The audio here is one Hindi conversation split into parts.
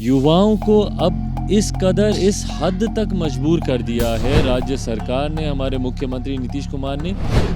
युवाओं को अब इस कदर इस हद तक मजबूर कर दिया है राज्य सरकार ने, हमारे मुख्यमंत्री नीतीश कुमार ने,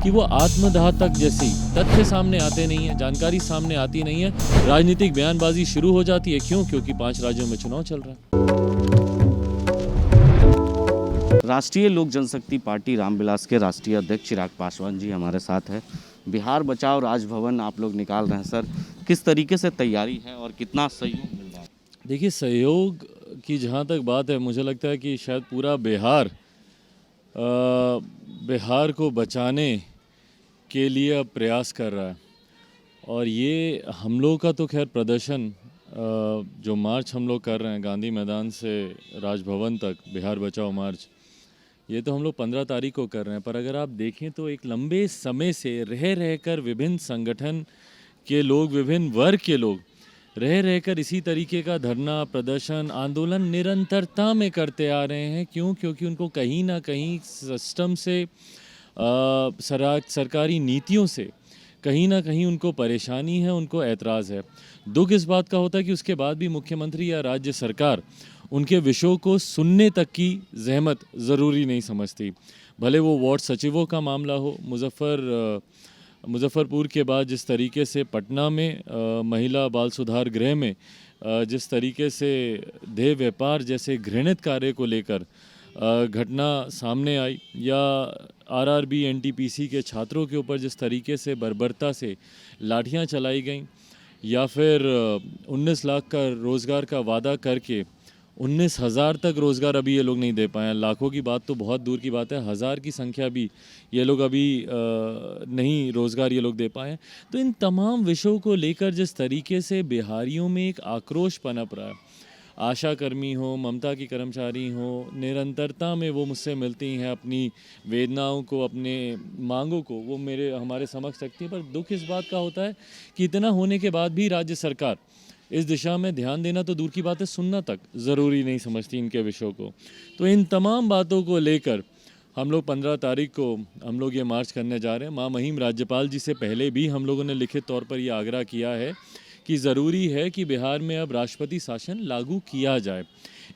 कि वो आत्मदाह तक जैसी तथ्य सामने आते नहीं है, जानकारी सामने आती नहीं है, राजनीतिक बयानबाजी शुरू हो जाती है। क्यों? क्योंकि 5 राज्यों में चुनाव चल रहा है। राष्ट्रीय लोक जनशक्ति पार्टी रामविलास के राष्ट्रीय अध्यक्ष चिराग पासवान जी हमारे साथ है। बिहार बचाओ राजभवन आप लोग निकाल रहे हैं सर, किस तरीके से तैयारी है और कितना सहयोग मिल रहा है? देखिए, सहयोग की जहाँ तक बात है, मुझे लगता है कि शायद पूरा बिहार को बचाने के लिए अब प्रयास कर रहा है। और ये हम लोग का तो खैर प्रदर्शन, जो मार्च हम लोग कर रहे हैं गांधी मैदान से राजभवन तक, बिहार बचाओ मार्च, ये तो हम लोग 15 तारीख को कर रहे हैं। पर अगर आप देखें तो एक लंबे समय से रह कर विभिन्न संगठन के लोग, विभिन्न वर्ग के लोग रहकर इसी तरीके का धरना, प्रदर्शन, आंदोलन निरंतरता में करते आ रहे हैं। क्यों? क्योंकि उनको कहीं ना कहीं सिस्टम से, सरकारी नीतियों से कहीं ना कहीं उनको परेशानी है, उनको ऐतराज़ है। दुख इस बात का होता है कि उसके बाद भी मुख्यमंत्री या राज्य सरकार उनके विषयों को सुनने तक की जहमत ज़रूरी नहीं समझती। भले वो वार्ड सचिवों का मामला हो, मुजफ्फरपुर के बाद जिस तरीके से पटना में महिला बाल सुधार गृह में जिस तरीके से देह व्यापार जैसे घृणित कार्य को लेकर घटना सामने आई, या आरआरबी एनटीपीसी के छात्रों के ऊपर जिस तरीके से बर्बरता से लाठियां चलाई गईं, या फिर 19 लाख का रोज़गार का वादा करके 19,000 तक रोज़गार अभी ये लोग नहीं दे पाए हैं। लाखों की बात तो बहुत दूर की बात है, हज़ार की संख्या भी ये लोग अभी नहीं रोज़गार ये लोग दे पाए हैं। तो इन तमाम विषयों को लेकर जिस तरीके से बिहारियों में एक आक्रोश पनप रहा है, आशा कर्मी हो, ममता की कर्मचारी हो, निरंतरता में वो मुझसे मिलती हैं, अपनी वेदनाओं को, अपने मांगों को वो हमारे समक्ष रखती हैं। पर दुख इस बात का होता है कि इतना होने के बाद भी राज्य सरकार इस दिशा में ध्यान देना तो दूर की बात है, सुनना तक ज़रूरी नहीं समझती इनके विषयों को। तो इन तमाम बातों को लेकर हम लोग 15 तारीख को हम लोग ये मार्च करने जा रहे हैं। माँ महिम राज्यपाल जी से पहले भी हम लोगों ने लिखित तौर पर ये आग्रह किया है कि ज़रूरी है कि बिहार में अब राष्ट्रपति शासन लागू किया जाए।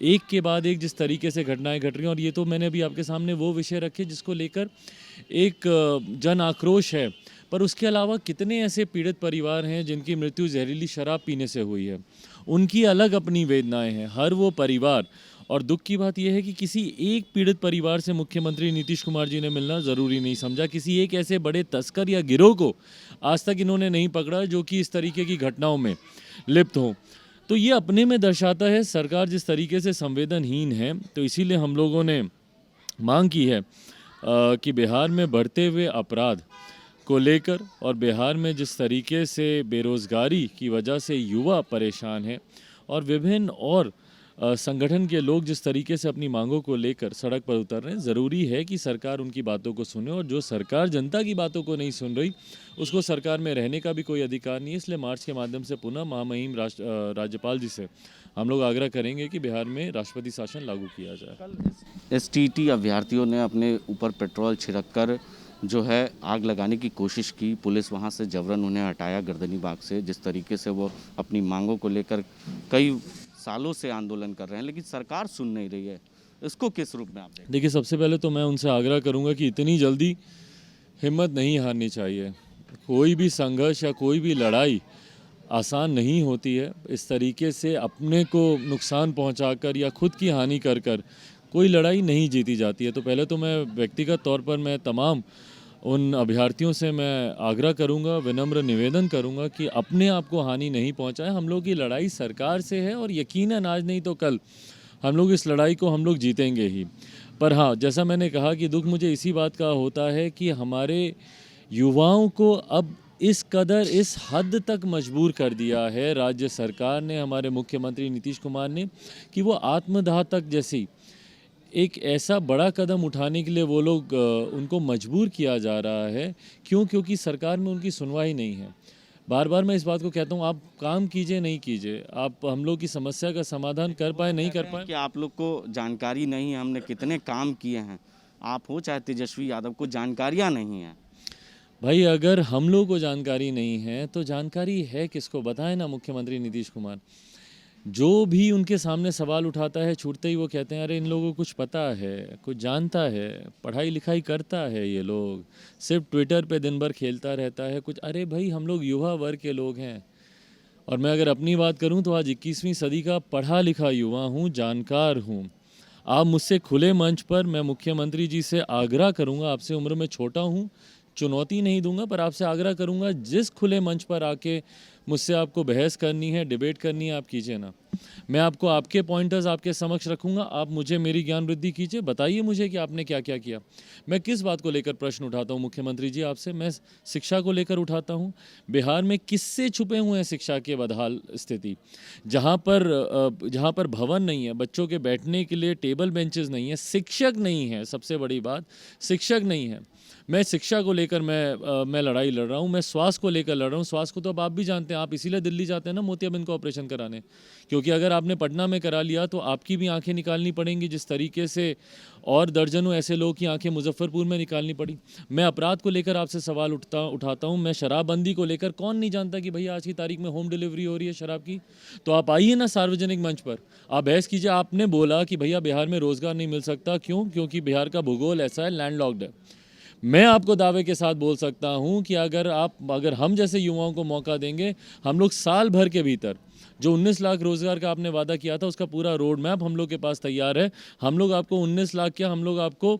एक के बाद एक जिस तरीके से घटनाएं घट रही हैं, और ये तो मैंने अभी आपके सामने वो विषय रखे जिसको लेकर एक जन आक्रोश है, पर उसके अलावा कितने ऐसे पीड़ित परिवार हैं जिनकी मृत्यु जहरीली शराब पीने से हुई है, उनकी अलग अपनी वेदनाएं हैं, हर वो परिवार। और दुख की बात यह है कि किसी एक पीड़ित परिवार से मुख्यमंत्री नीतीश कुमार जी ने मिलना ज़रूरी नहीं समझा। किसी एक ऐसे बड़े तस्कर या गिरोह को आज तक इन्होंने नहीं पकड़ा जो कि इस तरीके की घटनाओं में लिप्त हो। तो ये अपने में दर्शाता है सरकार जिस तरीके से संवेदनहीन है। तो इसीलिए हम लोगों ने मांग की है कि बिहार में बढ़ते हुए अपराध को लेकर, और बिहार में जिस तरीके से बेरोज़गारी की वजह से युवा परेशान है, और विभिन्न और संगठन के लोग जिस तरीके से अपनी मांगों को लेकर सड़क पर उतर रहे हैं, ज़रूरी है कि सरकार उनकी बातों को सुने। और जो सरकार जनता की बातों को नहीं सुन रही, उसको सरकार में रहने का भी कोई अधिकार नहीं है। इसलिए मार्च के माध्यम से पुनः महामहिम राज्यपाल जी से हम लोग आग्रह करेंगे कि बिहार में राष्ट्रपति शासन लागू किया जाए। कल एसटीटी अभ्यर्थियों ने अपने ऊपर पेट्रोल छिड़क कर जो है आग लगाने की कोशिश की, पुलिस वहां से जबरन उन्हें हटाया गर्दनी बाग से। जिस तरीके से वो अपनी मांगों को लेकर कई सालों से आंदोलन कर रहे हैं, लेकिन सरकार सुन नहीं रही है, इसको किस रूप में आप देखते हैं? देखिए, सबसे पहले तो मैं उनसे आग्रह करूंगा कि इतनी जल्दी हिम्मत नहीं हारनी चाहिए। कोई भी संघर्ष या कोई भी लड़ाई आसान नहीं होती है। इस तरीके से अपने को नुकसान पहुंचाकर या खुद की हानि कर कोई लड़ाई नहीं जीती जाती है। तो पहले तो मैं व्यक्तिगत तौर पर मैं तमाम उन अभ्यर्थियों से मैं आग्रह करूंगा, विनम्र निवेदन करूंगा कि अपने आप को हानि नहीं पहुंचाएं। हम लोग की लड़ाई सरकार से है, और यकीनन आज नहीं तो कल हम लोग इस लड़ाई को हम लोग जीतेंगे ही। पर हाँ, जैसा मैंने कहा कि दुख मुझे इसी बात का होता है कि हमारे युवाओं को अब इस कदर इस हद तक मजबूर कर दिया है राज्य सरकार ने, हमारे मुख्यमंत्री नीतीश कुमार ने, कि वो आत्मदाह तक जैसी एक ऐसा बड़ा कदम उठाने के लिए वो लोग उनको मजबूर किया जा रहा है। क्यों? क्योंकि सरकार में उनकी सुनवाई नहीं है। बार बार मैं इस बात को कहता हूँ, आप काम कीजिए नहीं कीजिए, आप हम लोग की समस्या का समाधान कर पाए नहीं कर पाए। कि आप लोग को जानकारी नहीं है, हमने कितने काम किए हैं, आप हो चाहे तेजस्वी यादव को जानकारियाँ नहीं है। भाई, अगर हम लोग को जानकारी नहीं है तो जानकारी है किसको? बताएं ना मुख्यमंत्री नीतीश कुमार। जो भी उनके सामने सवाल उठाता है छूटते ही वो कहते हैं अरे इन लोगों को कुछ पता है, कुछ जानता है, पढ़ाई लिखाई करता है, ये लोग सिर्फ ट्विटर पे दिन भर खेलता रहता है कुछ। अरे भाई हम लोग युवा वर्ग के लोग हैं, और मैं अगर अपनी बात करूं तो आज 21वीं सदी का पढ़ा लिखा युवा हूं, जानकार हूं। आप मुझसे खुले मंच पर, मैं मुख्यमंत्री जी से आग्रह करूंगा, आपसे उम्र में छोटा हूं, चुनौती नहीं दूंगा, पर आपसे आग्रह करूंगा जिस खुले मंच पर आके मुझसे आपको बहस करनी है, डिबेट करनी है, आप कीजिए ना। मैं आपको आपके पॉइंटर्स आपके समक्ष रखूंगा, आप मुझे मेरी ज्ञान वृद्धि कीजिए, बताइए मुझे कि आपने क्या क्या किया। मैं किस बात को लेकर प्रश्न उठाता हूं मुख्यमंत्री जी आपसे, मैं शिक्षा को लेकर उठाता हूं। बिहार में किससे छुपे हुए हैं शिक्षा के बदहाल स्थिति, जहाँ पर भवन नहीं है, बच्चों के बैठने के लिए टेबल बेंचेस नहीं है, शिक्षक नहीं है, सबसे बड़ी बात शिक्षक नहीं है। मैं शिक्षा को लेकर मैं लड़ाई लड़ रहा हूँ, मैं स्वास्थ्य को लेकर लड़ रहा हूँ। स्वास्थ्य को तो अब आप भी जानते हैं, आप इसीलिए दिल्ली जाते हैं ना मोतियाबिंद का ऑपरेशन कराने, क्योंकि अगर आपने पटना में करा लिया तो आपकी भी आंखें निकालनी पड़ेंगी जिस तरीके से और दर्जनों ऐसे लोगों की आंखें मुजफ्फरपुर में निकालनी पड़ी। मैं अपराध को लेकर आपसे सवाल उठाता हूँ। मैं शराबबंदी को लेकर, कौन नहीं जानता कि भैया आज की तारीख में होम डिलीवरी हो रही है शराब की। तो आप आइए ना सार्वजनिक मंच पर, आप बहस कीजिए। आपने बोला कि भैया बिहार में रोजगार नहीं मिल सकता, क्यों? क्योंकि बिहार का भूगोल ऐसा है, लैंडलॉक्ड है। मैं आपको दावे के साथ बोल सकता हूं कि अगर हम जैसे युवाओं को मौका देंगे, हम लोग साल भर के भीतर जो 19 लाख रोजगार का आपने वादा किया था उसका पूरा रोड मैप हम लोग के पास तैयार है। हम लोग आपको 19 लाख क्या, हम लोग आपको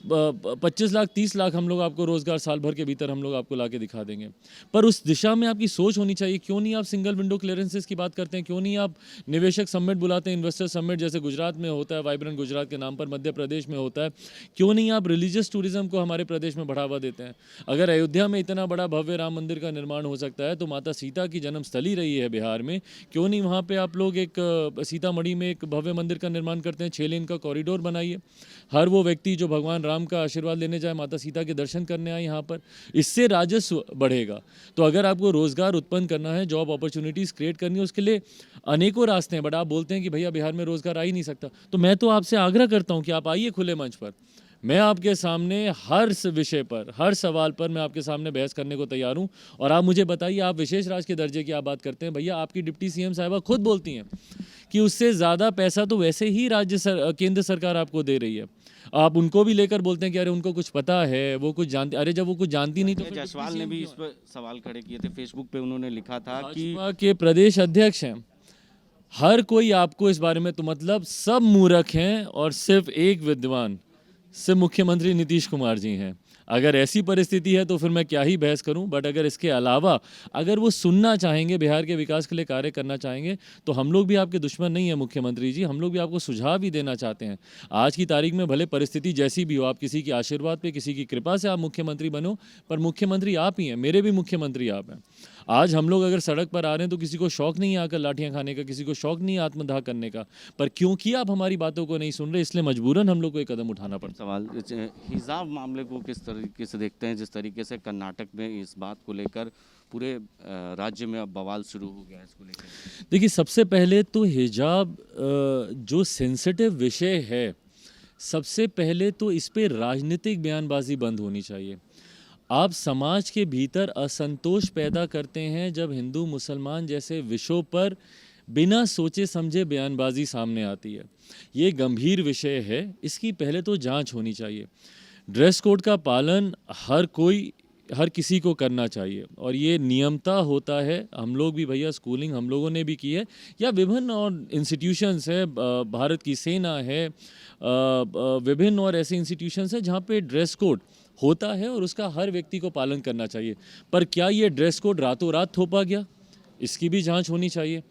25 लाख 30 लाख हम लोग आपको रोजगार साल भर के भीतर हम लोग आपको ला के दिखा देंगे। पर उस दिशा में आपकी सोच होनी चाहिए। क्यों नहीं आप सिंगल विंडो क्लियरेंसेस की बात करते हैं? क्यों नहीं आप निवेशक समिट बुलाते हैं, इन्वेस्टर समिट जैसे गुजरात में होता है, वाइब्रेंट गुजरात के नाम पर मध्य प्रदेश में होता है? क्यों नहीं आप रिलीजियस टूरिज्म को हमारे प्रदेश में बढ़ावा देते हैं? अगर अयोध्या में इतना बड़ा भव्य राम मंदिर का निर्माण हो सकता है तो माता सीता की जन्मस्थली रही है बिहार में, क्यों नहीं वहाँ पे आप लोग एक सीतामढ़ी में एक भव्य मंदिर का निर्माण करते हैं, 6 लेन का कॉरिडोर बनाइए। हर वो व्यक्ति जो भगवान राम का आशीर्वाद लेने जाए, माता सीता के दर्शन करने आए यहाँ पर, इससे राजस्व बढ़ेगा। तो अगर आपको रोजगार उत्पन्न करना है, जॉब अपॉर्चुनिटीज़ क्रिएट करनी है, उसके लिए अनेकों रास्ते हैं। बट आप बोलते हैं कि भैया बिहार में रोजगार आ ही नहीं सकता। तो मैं तो आपसे आग्रह करता हूँ कि आप आइए खुले मंच पर, मैं आपके सामने हर विषय पर, हर सवाल पर मैं आपके सामने बहस करने को तैयार हूं। और आप मुझे बताइए, आप विशेष राज्य के दर्जे की आप बात करते हैं, भैया आपकी डिप्टी सीएम साहिबा खुद बोलती हैं कि उससे ज़्यादा पैसा तो वैसे ही केंद्र सरकार आपको दे रही है। आप उनको भी लेकर बोलते हैं कि अरे उनको कुछ पता है, वो कुछ जानती। अरे जब वो कुछ जानती नहीं तो फिर जायसवाल ने भी इस पर सवाल खड़े किए थे। फेसबुक पे उन्होंने लिखा था कि भाजपा के प्रदेश अध्यक्ष हैं, हर कोई आपको इस बारे में, तो मतलब सब मूर्ख हैं और सिर्फ एक विद्वान, सिर्फ मुख्यमंत्री नीतीश कुमार जी हैं। अगर ऐसी परिस्थिति है तो फिर मैं क्या ही बहस करूं। बट अगर इसके अलावा अगर वो सुनना चाहेंगे, बिहार के विकास के लिए कार्य करना चाहेंगे, तो हम लोग भी आपके दुश्मन नहीं है मुख्यमंत्री जी, हम लोग भी आपको सुझाव भी देना चाहते हैं। आज की तारीख में भले परिस्थिति जैसी भी हो, आप किसी के आशीर्वाद पे, किसी की कृपा से आप मुख्यमंत्री बनो, पर मुख्यमंत्री आप ही हैं, मेरे भी मुख्यमंत्री आप हैं। आज हम लोग अगर सड़क पर आ रहे हैं तो किसी को शौक नहीं आकर लाठियां खाने का, किसी को शौक नहीं आत्मदाह करने का, पर क्योंकि आप हमारी बातों को नहीं सुन रहे, इसलिए मजबूरन हम लोग को एक कदम उठाना पड़ता है। सवाल हिजाब मामले को किस तरीके से देखते हैं? जिस तरीके से कर्नाटक में इस बात को लेकर पूरे राज्य में अब बवाल शुरू हो गया है इसको लेकर। देखिए, सबसे पहले तो हिजाब जो सेंसिटिव विषय है, सबसे पहले तो इस पे राजनीतिक बयानबाजी बंद होनी चाहिए। आप समाज के भीतर असंतोष पैदा करते हैं जब हिंदू मुसलमान जैसे विषयों पर बिना सोचे समझे बयानबाजी सामने आती है। ये गंभीर विषय है, इसकी पहले तो जांच होनी चाहिए। ड्रेस कोड का पालन हर किसी को करना चाहिए और ये नियमता होता है। हम लोग भी भैया स्कूलिंग हम लोगों ने भी की है, या विभिन्न और इंस्टीट्यूशंस है, भारत की सेना है, विभिन्न और ऐसे इंस्टीट्यूशंस हैं जहाँ पे ड्रेस कोड होता है और उसका हर व्यक्ति को पालन करना चाहिए। पर क्या ये ड्रेस कोड रातों रात थोपा गया, इसकी भी जांच होनी चाहिए।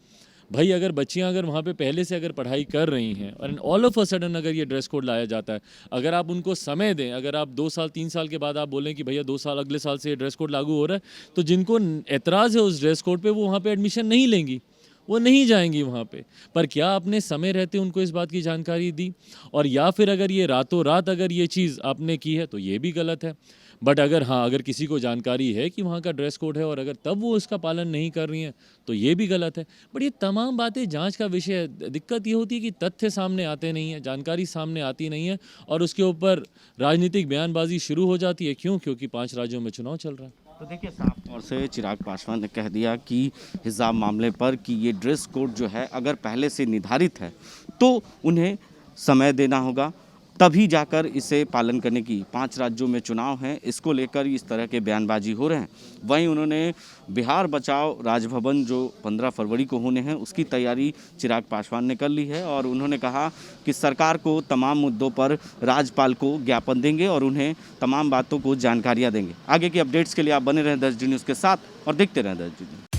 भाई अगर बच्चियां अगर वहाँ पे पहले से अगर पढ़ाई कर रही हैं और ऑल ऑफ अ सडन अगर ये ड्रेस कोड लाया जाता है, अगर आप उनको समय दें, अगर आप 2 साल 3 साल के बाद आप बोलें कि भैया 2 साल अगले साल से ये ड्रेस कोड लागू हो रहा है, तो जिनको एतराज़ है उस ड्रेस कोड पे वो वहाँ पे एडमिशन नहीं लेंगी, वो नहीं जाएंगी वहाँ पे। पर क्या आपने समय रहते उनको इस बात की जानकारी दी? और या फिर अगर ये रातों रात अगर ये चीज़ आपने की है तो ये भी गलत है। बट अगर किसी को जानकारी है कि वहाँ का ड्रेस कोड है और अगर तब वो उसका पालन नहीं कर रही हैं तो ये भी गलत है। बट ये तमाम बातें जांच का विषय है। दिक्कत ये होती है कि तथ्य सामने आते नहीं हैं, जानकारी सामने आती नहीं है और उसके ऊपर राजनीतिक बयानबाजी शुरू हो जाती है। क्यों? क्योंकि 5 राज्यों में चुनाव चल रहा है। तो देखिए साफ तौर से चिराग पासवान ने कह दिया कि हिजाब मामले पर कि ये ड्रेस कोड जो है अगर पहले से निर्धारित है तो उन्हें समय देना होगा, तभी जाकर इसे पालन करने की। 5 राज्यों में चुनाव हैं, इसको लेकर इस तरह के बयानबाजी हो रहे हैं। वहीं उन्होंने बिहार बचाओ राजभवन जो 15 फरवरी को होने हैं उसकी तैयारी चिराग पासवान ने कर ली है और उन्होंने कहा कि सरकार को तमाम मुद्दों पर राज्यपाल को ज्ञापन देंगे और उन्हें तमाम बातों को जानकारियाँ देंगे। आगे की अपडेट्स के लिए आप बने रहें 10 डी न्यूज़ के साथ और देखते रहें 10 डी न्यूज़।